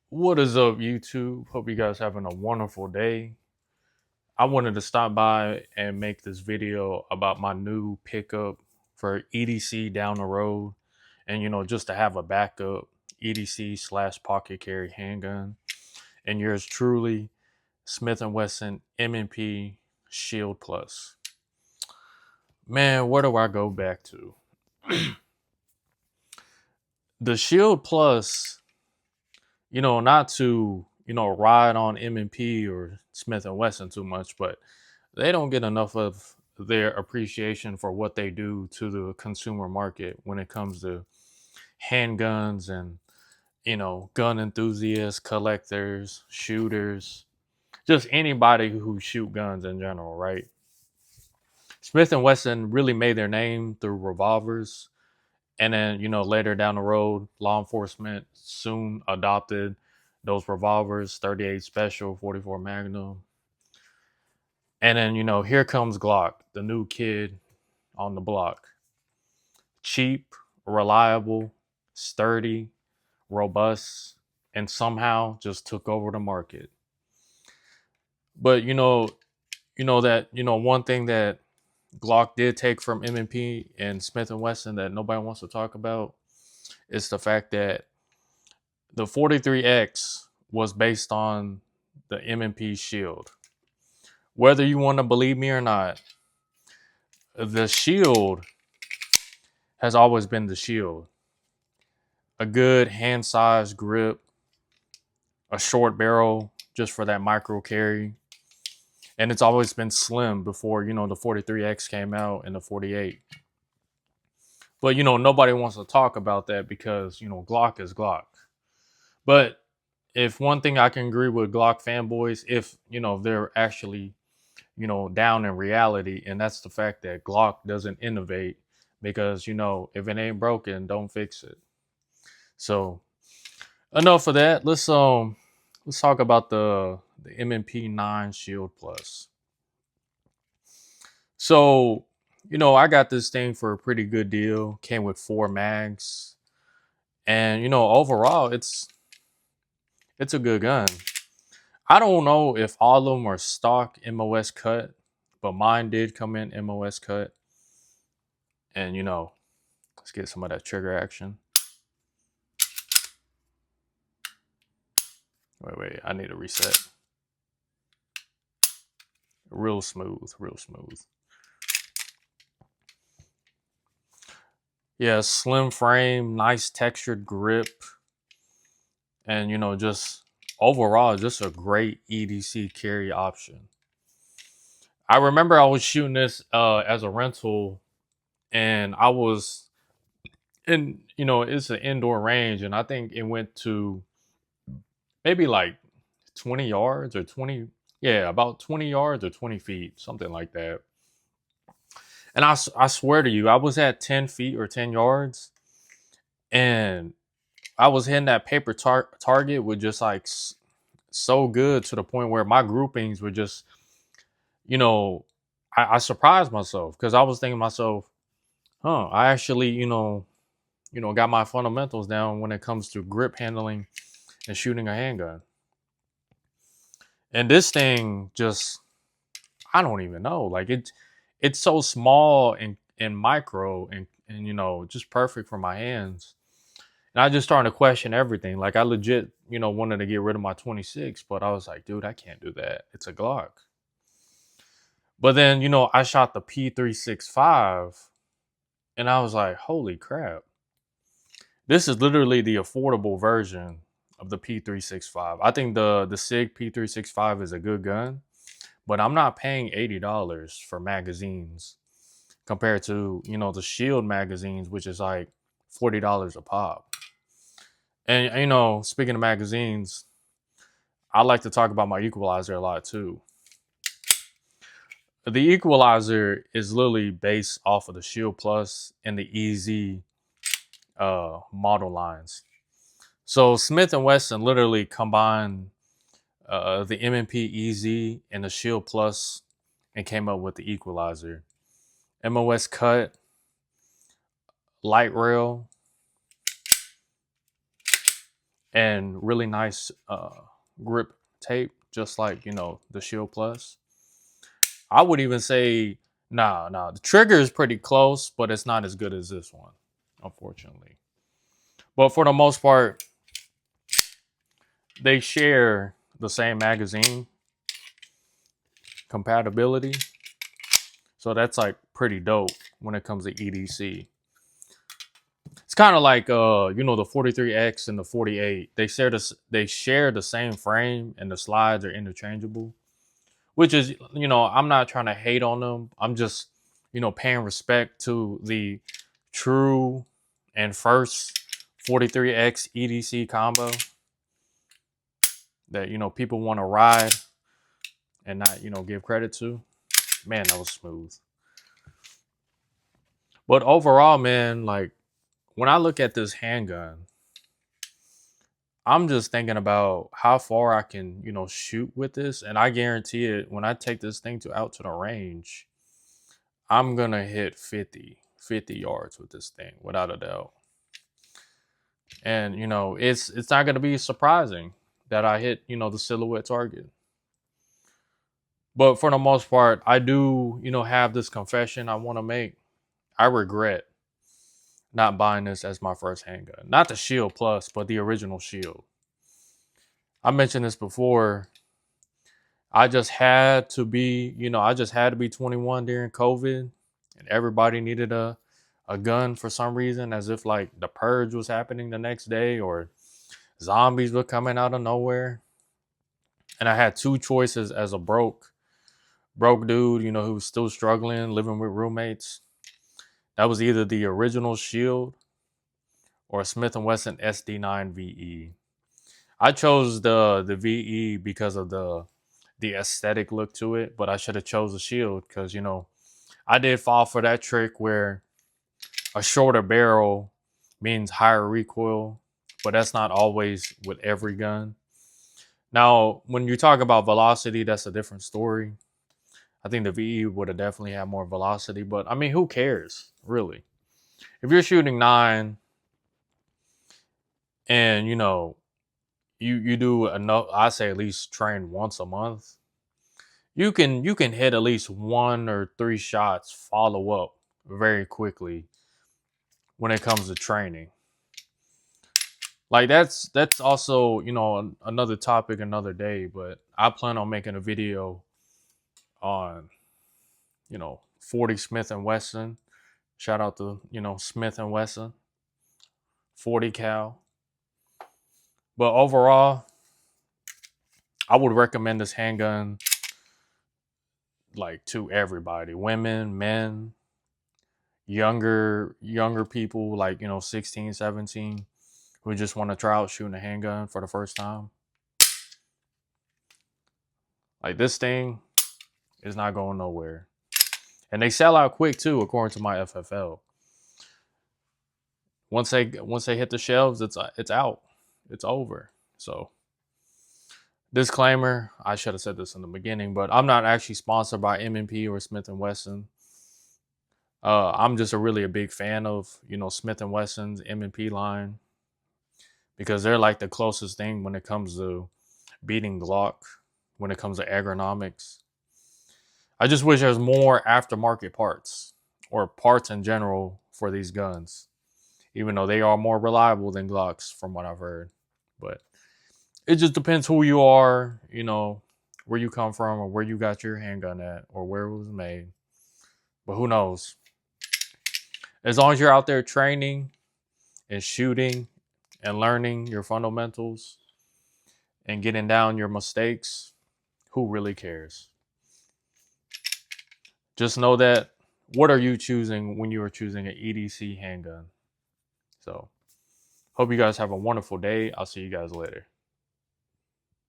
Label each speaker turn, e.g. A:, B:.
A: What is up, YouTube? Hope you guys having a wonderful day. I wanted to stop by and make this video about my new pickup for EDC down the road, and just to have a backup EDC slash pocket carry handgun. And yours truly, Smith and Wesson M&P Shield Plus. Man, where do I go back to? The Shield Plus, not to ride on M&P or Smith and Wesson too much, but they don't get enough of their appreciation for what they do to the consumer market when it comes to handguns and gun enthusiasts, collectors, shooters, just anybody who shoot guns in general, right? Smith and Wesson really made their name through revolvers, and then later down the road, law enforcement soon adopted those revolvers, 38 Special, 44 Magnum. And then here comes Glock, the new kid on the block. Cheap, reliable, sturdy, robust, and somehow just took over the market. But one thing that Glock did take from M&P and Smith and Wesson that nobody wants to talk about is the fact that the 43X was based on the M&P Shield. Whether you want to believe me or not, the Shield has always been the Shield. A good hand-sized grip, a short barrel just for that micro carry. And it's always been slim before, the 43X came out and the 48. But, nobody wants to talk about that because, Glock is Glock. But if one thing I can agree with Glock fanboys, if, they're actually, down in reality, and that's the fact that Glock doesn't innovate because, if it ain't broken, don't fix it. So enough of that. Let's talk about the M&P 9 Shield Plus. So, I got this thing for a pretty good deal. Came with 4 mags. And, overall it's a good gun. I don't know if all of them are stock MOS cut, but mine did come in MOS cut. And, let's get some of that trigger action. Wait, I need to reset. Real smooth, real smooth. Yeah, slim frame, nice textured grip. And, just overall, just a great EDC carry option. I remember I was shooting this as a rental, and I was in, it's an indoor range, and I think it went to maybe like 20 yards or 20, yeah, about 20 yards or 20 feet, something like that. And I swear to you, I was at 10 feet or 10 yards, and I was hitting that paper target with just like so good to the point where my groupings were just, you know, I surprised myself because I was thinking to myself, I actually, got my fundamentals down when it comes to grip handling and shooting a handgun. And this thing just, I don't even know. Like it's so small and micro and just perfect for my hands. And I just started to question everything. Like I legit, wanted to get rid of my 26, but I was like, dude, I can't do that. It's a Glock. But then, I shot the P365 and I was like, holy crap. This is literally the affordable version of the P365. I think the SIG P365 is a good gun, but I'm not paying $80 for magazines compared to, the Shield magazines, which is like $40 a pop. And, speaking of magazines, I like to talk about my equalizer a lot too. The equalizer is literally based off of the Shield Plus and the EZ model lines. So Smith and Wesson literally combined the M&P EZ and the Shield Plus and came up with the equalizer. MOS cut, light rail, and really nice grip tape, just like, you know, the Shield Plus. I would even say, nah, the trigger is pretty close, but it's not as good as this one, unfortunately. But for the most part, they share the same magazine compatibility. So that's like pretty dope when it comes to EDC. It's kind of like you know, the 43X and the 48. They share the same frame and the slides are interchangeable, which is, you know, I'm not trying to hate on them. I'm just, you know, paying respect to the true and first 43X EDC combo that, you know, people want to ride and not, you know, give credit to. Man, that was smooth. But overall, man, like when I look at this handgun, I'm just thinking about how far I can, you know, shoot with this. And I guarantee it, when I take this thing out to the range, I'm going to hit 50 yards with this thing without a doubt. And, you know, it's not going to be surprising that I hit, you know, the silhouette target. But for the most part, I do, you know, have this confession I want to make. I regret not buying this as my first handgun. Not the Shield Plus, but the original Shield. I mentioned this before. I just had to be, you know, I just had to be 21 during COVID, and everybody needed a gun for some reason, as if like the purge was happening the next day or zombies were coming out of nowhere. And I had two choices as a broke dude, you know, who was still struggling, living with roommates. That was either the original Shield or a Smith & Wesson SD9 VE. I chose the VE because of the aesthetic look to it, but I should have chose the Shield because, you know, I did fall for that trick where a shorter barrel means higher recoil, but that's not always with every gun. Now, when you talk about velocity, that's a different story. I think the VE would have definitely had more velocity, but I mean, who cares, really? If you're shooting 9 and, you know, you do enough, I say at least train once a month, you can hit at least 1 or 3 shots follow up very quickly when it comes to training. Like that's also, you know, another topic another day, but I plan on making a video on, you know, 40 Smith & Wesson. Shout out to, you know, Smith & Wesson 40 cal. But overall, I would recommend this handgun like to everybody, women, men, younger people, like, you know, 16, 17, who just want to try out shooting a handgun for the first time. Like, this thing is not going nowhere. And they sell out quick too, according to my FFL. Once they hit the shelves, it's out. It's over. So, disclaimer, I should have said this in the beginning, but I'm not actually sponsored by M&P or Smith & Wesson. I'm just really a big fan of, you know, Smith & Wesson's M&P line, because they're like the closest thing when it comes to beating Glock, when it comes to ergonomics. I just wish there was more aftermarket parts or parts in general for these guns, even though they are more reliable than Glocks from what I've heard. But it just depends who you are, you know, where you come from or where you got your handgun at or where it was made. But who knows? As long as you're out there training and shooting and learning your fundamentals and getting down your mistakes, who really cares? Just know that, what are you choosing when you are choosing an EDC handgun? So, hope you guys have a wonderful day. I'll see you guys later.